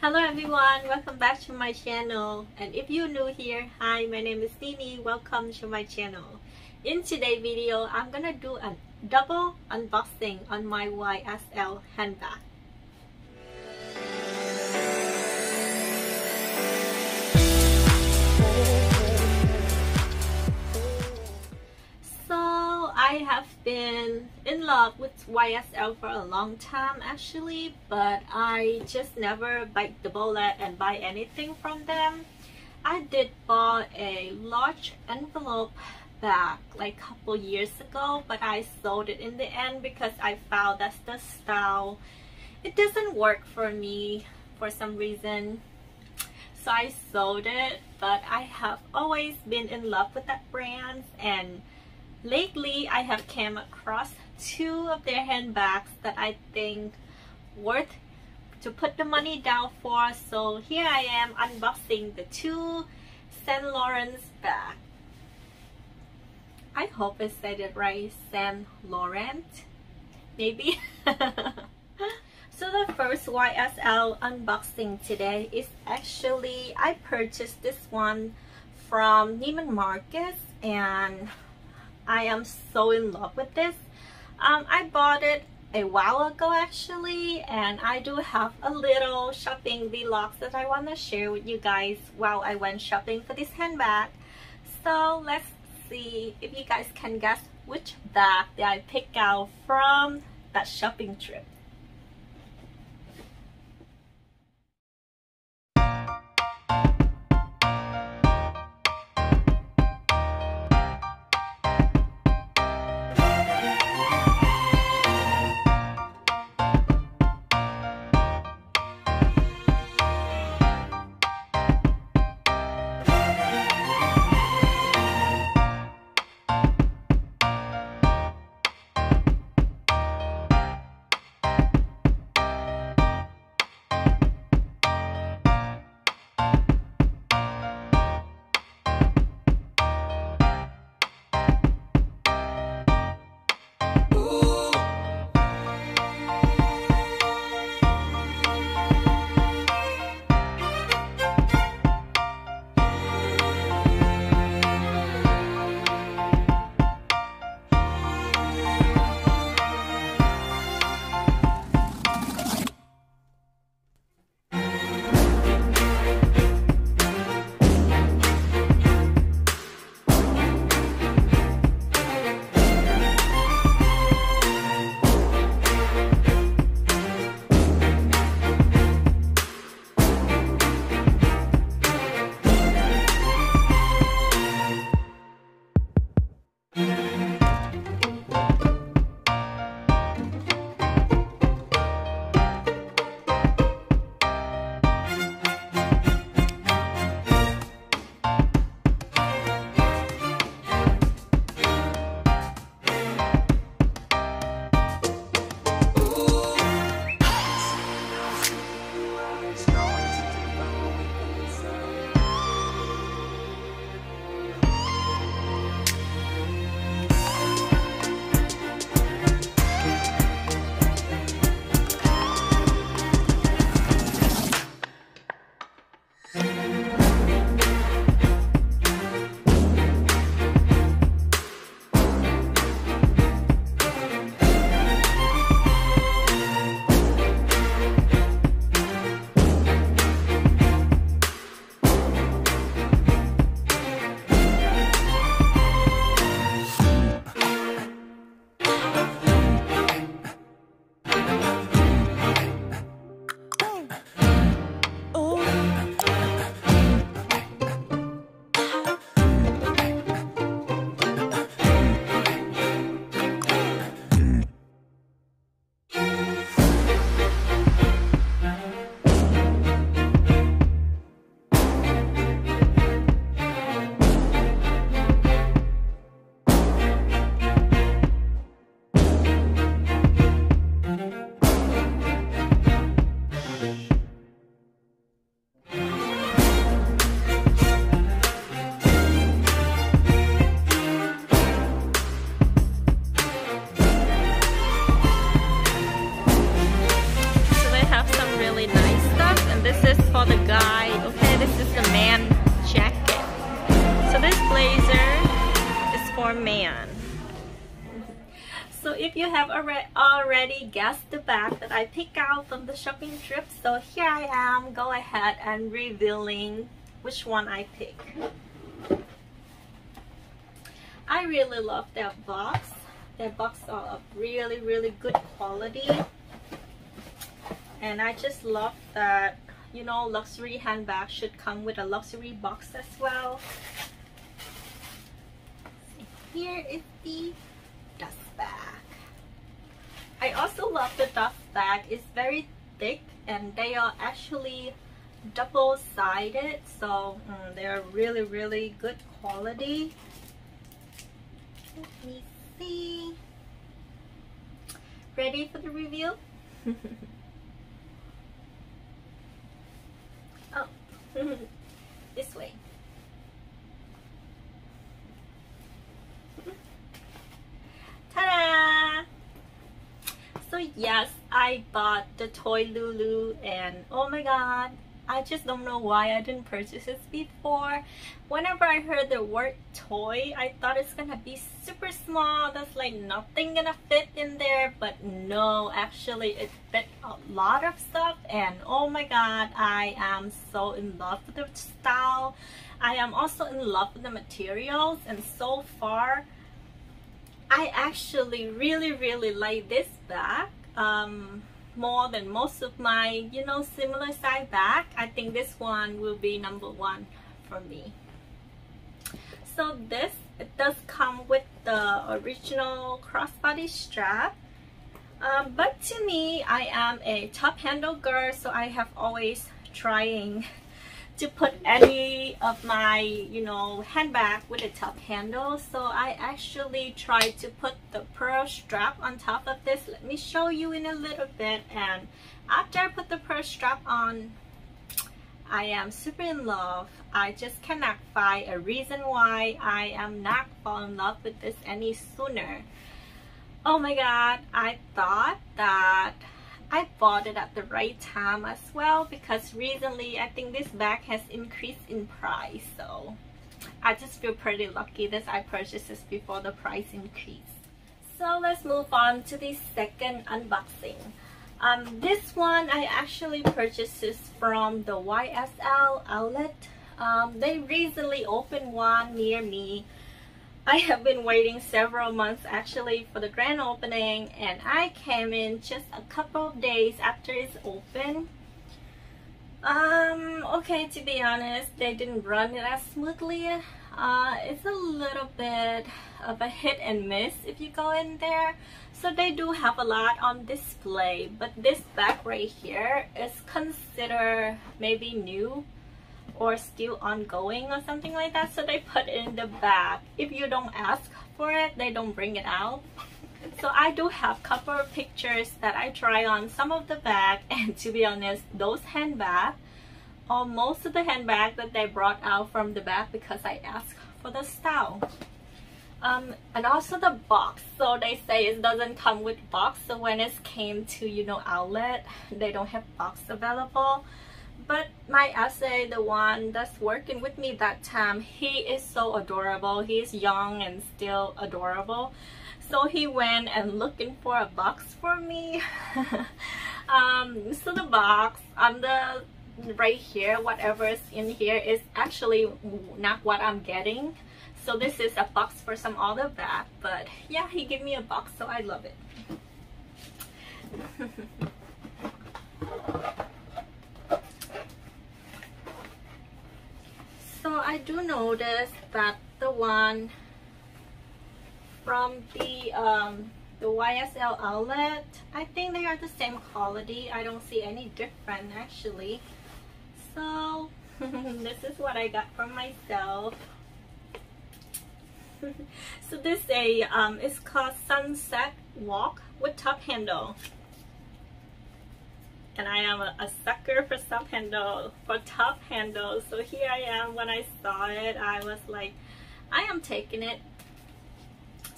Hello everyone, welcome back to my channel. And if you're new here, hi, my name is Nini. Welcome to my channel. In today's video, I'm gonna do a double unboxing on my YSL handbag. So I have been in love with YSL for a long time actually, but I just never bite the bullet and buy anything from them. I did buy a large envelope bag like a couple years ago, but I sold it in the end because I found that's the style. It doesn't work for me for some reason, so I sold it. But I have always been in love with that brand, and lately I have came across two of their handbags that I think worth to put the money down for. So here I am unboxing the two Saint Laurent's bag. I hope I said it right, Saint Laurent, maybe. So the first YSL unboxing today is actually, I purchased this one from Neiman Marcus and I am so in love with this. I bought it a while ago actually, and I do have a little shopping vlog that I want to share with you guys while I went shopping for this handbag. So let's see if you guys can guess which bag that I picked out from that shopping trip. if you have already guessed the bag that I picked out from the shopping trip, so here I am, go ahead and revealing which one I pick. I really love their box. Their box are of really good quality. And I just love that, you know, luxury handbag should come with a luxury box as well. Here is the dust bag. I also love the dust bag. It's very thick and they are actually double-sided, so they're really good quality. Let me see. Ready for the review? Oh, this way. Ta-da! So yes, I bought the toy Lulu, and oh my god, I just don't know why I didn't purchase this before. Whenever I heard the word toy, I thought it's gonna be super small, that's like nothing gonna fit in there, but no, actually it fit a lot of stuff. And oh my god, I am so in love with the style. I am also in love with the materials, and so far I actually really like this bag more than most of my, you know, similar size bag. I think this one will be #1 for me. So this, it does come with the original crossbody strap, but to me, I am a top handle girl, so I have always trying to put any of my, you know, handbag with a top handle. So I actually tried to put the pearl strap on top of this. Let me show you in a little bit. And after I put the pearl strap on, I am super in love. I just cannot find a reason why I am not falling in love with this any sooner. Oh my god, I thought that I bought it at the right time as well, because recently I think this bag has increased in price, so I just feel pretty lucky that I purchased this before the price increase. So let's move on to the second unboxing. This one I actually purchased this from the YSL outlet. They recently opened one near me. I have been waiting several months actually for the grand opening, and I came in just a couple of days after it's open. Okay, to be honest, they didn't run it as smoothly. It's a little bit of a hit and miss if you go in there. So they do have a lot on display, but this bag right here is considered maybe new or still ongoing or something like that, so they put it in the bag. If you don't ask for it, they don't bring it out. So I do have a couple of pictures that I try on some of the bag, and to be honest, those handbags, or most of the handbags that they brought out from the bag, because I asked for the style. And also the box, so they say it doesn't come with box, so when it came to, you know, outlet, they don't have box available. But my essay, the one that's working with me that time, he is so adorable. He's young and still adorable. So he went and looking for a box for me. So the box on the right here, whatever is in here is actually not what I'm getting. So this is a box for some other bag. But yeah, he gave me a box, so I love it. So I do notice that the one from the YSL outlet, I think they are the same quality. I don't see any different actually. So this is what I got for myself. So this is called Sunset Walk with top handle. And I am a sucker for top handles. So here I am. When I saw it, I was like, I am taking it.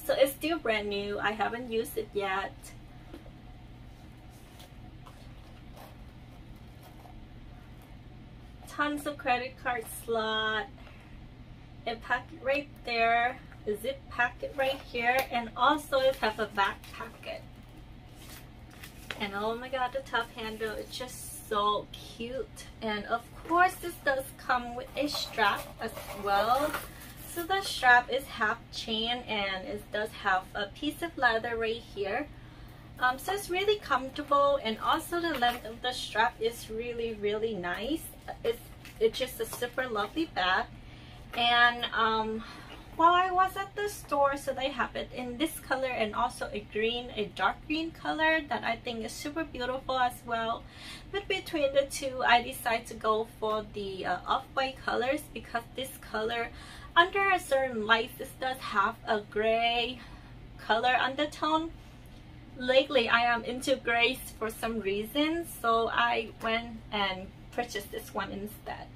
So it's still brand new. I haven't used it yet. Tons of credit card slot. It packed right there zip pocket right here, and also it has a back pocket. And oh my god, the top handle is just so cute. And of course this does come with a strap as well. So the strap is half chain and it does have a piece of leather right here. So it's really comfortable, and also the length of the strap is really nice. It's just a super lovely bag. And while I was at the store, so they have it in this color and also a dark green color that I think is super beautiful as well. But between the two, I decided to go for the off-white colors, because this color, under a certain light, this does have a gray color undertone. Lately I am into grays for some reason, so I went and purchased this one instead.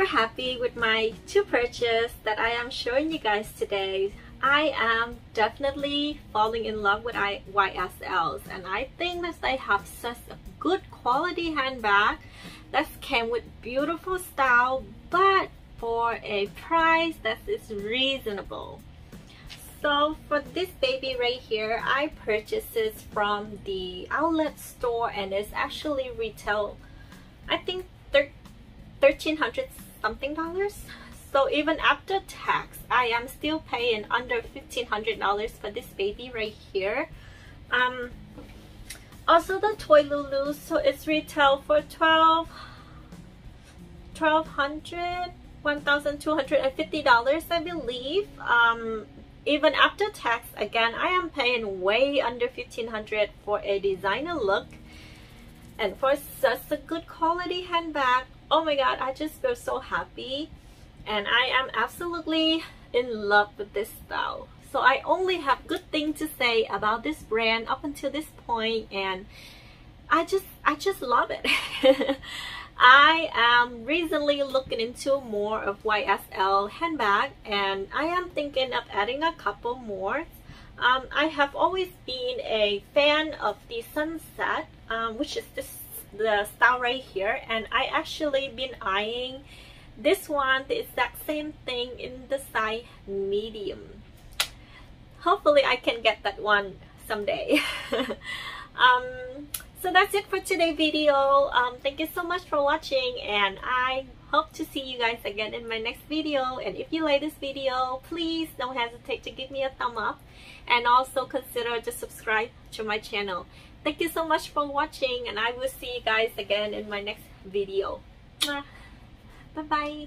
Happy with my two purchases that I am showing you guys today. I am definitely falling in love with YSLs, and I think that they have such a good quality handbag that came with beautiful style, but for a price that is reasonable. So for this baby right here, I purchased this from the outlet store, and it's actually retail, I think $1,300 something. So even after tax, I am still paying under $1,500 for this baby right here. Also the toy Lulu, so it's retail for $1,250, I believe. Even after tax, again, I am paying way under $1,500 for a designer look, and for such a good quality handbag. Oh my god, I just feel so happy, and I am absolutely in love with this style. So I only have good things to say about this brand up until this point, and I just love it. I am recently looking into more of YSL handbag, and I am thinking of adding a couple more. I have always been a fan of the Sunset, which is the style right here, and I actually been eyeing this one, the exact same thing in the size medium. Hopefully I can get that one someday. So that's it for today's video. Thank you so much for watching, and I hope to see you guys again in my next video. And if you like this video, please don't hesitate to give me a thumb up, and also consider to subscribe to my channel. Thank you so much for watching, and I will see you guys again in my next video. Bye bye.